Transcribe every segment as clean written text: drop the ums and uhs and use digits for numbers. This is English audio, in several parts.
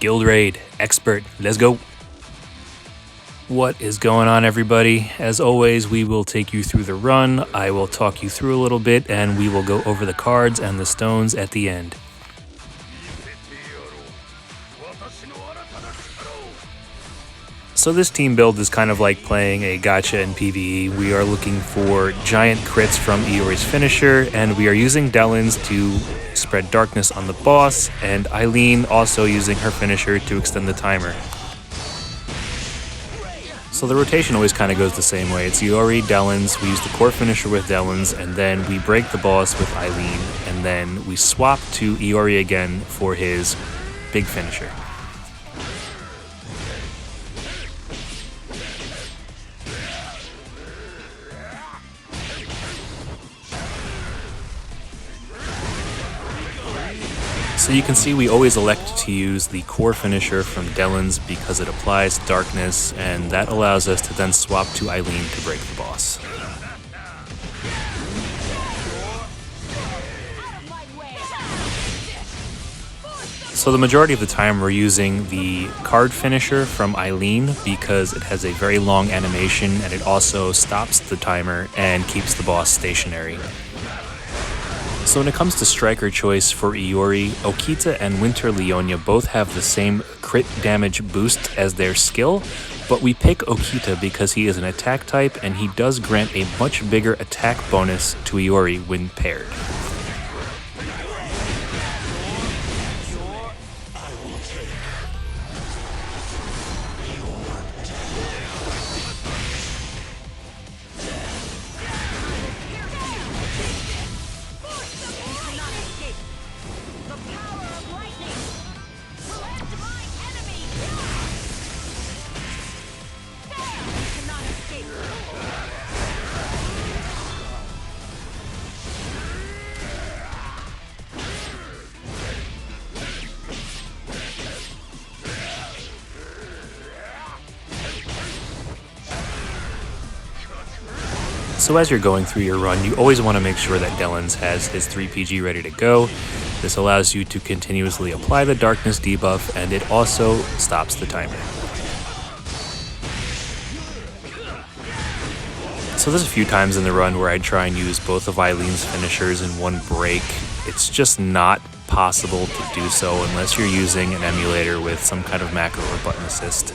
Guild Raid, Expert, let's go. What is going on, everybody? As always, we will take you through the run, I will talk you through a little bit, and we will go over the cards and the stones at the end. So this team build is kind of like playing a gacha in PvE. We are looking for giant crits from Iori's finisher, and we are using Delins to spread darkness on the boss, and Eileen also using her finisher to extend the timer. So the rotation always kind of goes the same way. It's Iori, Delins, we use the core finisher with Delins, and then we break the boss with Eileen, and then we swap to Iori again for his big finisher. So you can see we always elect to use the core finisher from Delins because it applies darkness, and that allows us to then swap to Eileen to break the boss. So the majority of the time we're using the card finisher from Eileen because it has a very long animation and it also stops the timer and keeps the boss stationary. So when it comes to striker choice for Iori, Okita and Winter Leonia both have the same crit damage boost as their skill, but we pick Okita because he is an attack type and he does grant a much bigger attack bonus to Iori when paired. So as you're going through your run, you always want to make sure that Delins has his 3PG ready to go. This allows you to continuously apply the darkness debuff, and it also stops the timer. So there's a few times in the run where I try and use both of Eileen's finishers in one break. It's just not possible to do so unless you're using an emulator with some kind of macro or button assist.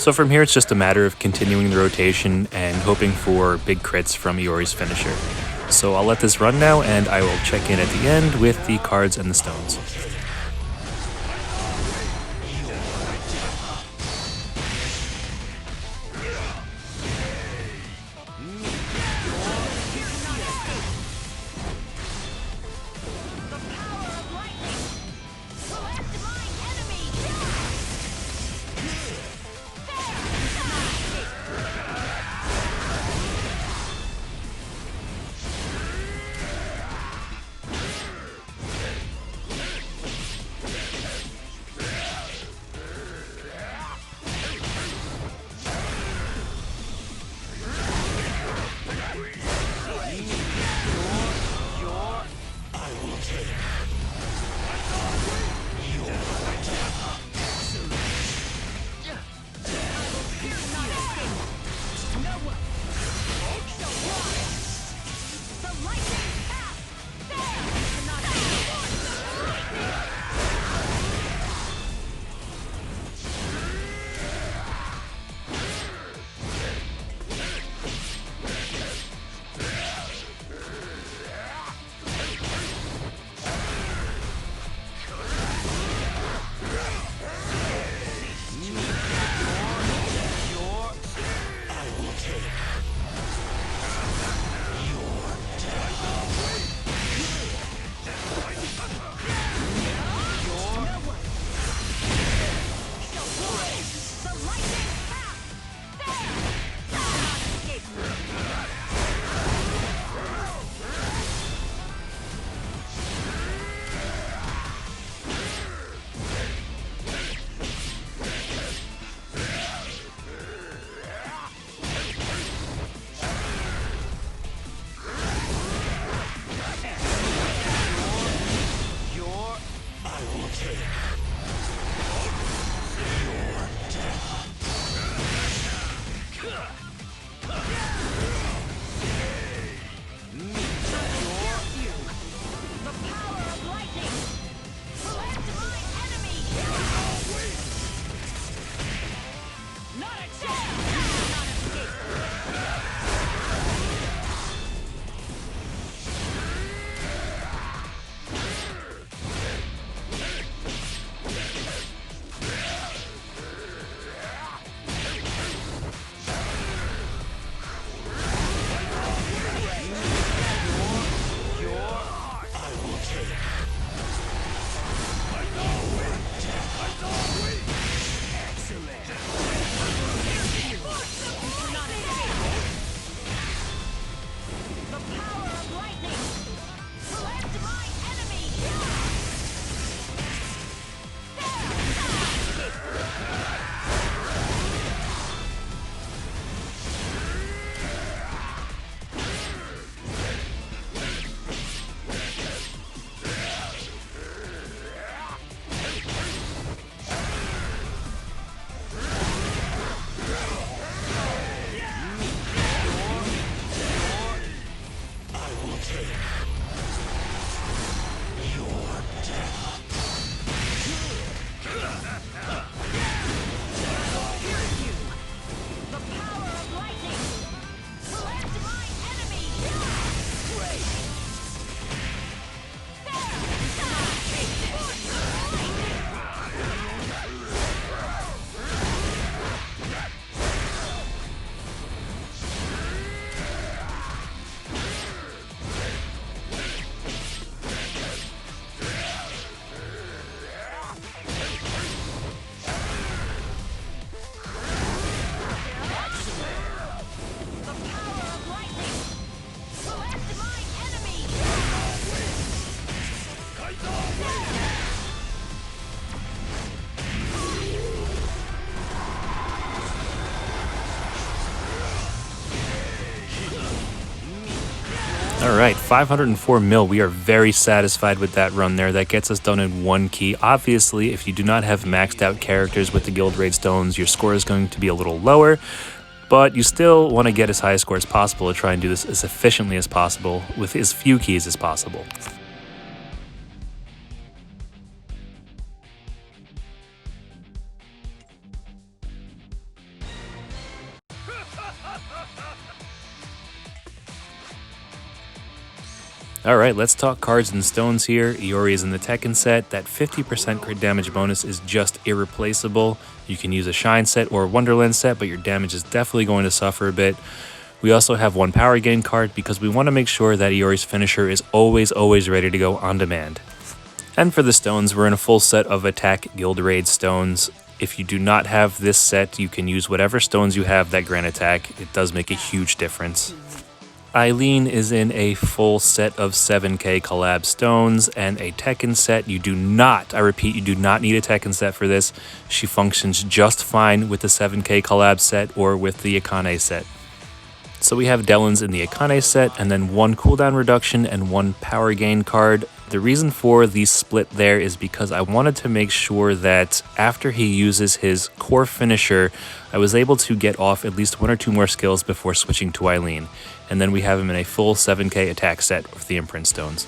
So from here, it's just a matter of continuing the rotation and hoping for big crits from Iori's finisher. So I'll let this run now, and I will check in at the end with the cards and the stones. Alright, 504 mil. We are very satisfied with that run there. That gets us done in one key. Obviously, if you do not have maxed out characters with the Guild Raid Stones, your score is going to be a little lower, but you still want to get as high a score as possible to try and do this as efficiently as possible with as few keys as possible. Alright, let's talk cards and stones here. Iori is in the Tekken set. That 50% crit damage bonus is just irreplaceable. You can use a Shine set or a Wonderland set, but your damage is definitely going to suffer a bit. We also have one power gain card because we want to make sure that Iori's finisher is always ready to go on demand. And for the stones, we're in a full set of Attack Guild Raid stones. If you do not have this set, you can use whatever stones you have that grant attack. It does make a huge difference. Eileen is in a full set of 7k collab stones and a Tekken set. You do not, I repeat, you do not need a Tekken set for this. She functions just fine with the 7k collab set or with the Akane set. So we have Delins in the Akane set, and then one cooldown reduction and one power gain card. The reason for the split there is because I wanted to make sure that after he uses his core finisher, I was able to get off at least one or two more skills before switching to Eileen. And then we have him in a full 7k attack set with the Imprint Stones.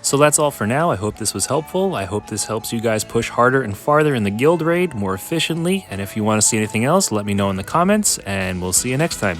So that's all for now. I hope this was helpful. I hope this helps you guys push harder and farther in the Guild Raid more efficiently. And if you want to see anything else, let me know in the comments, and we'll see you next time.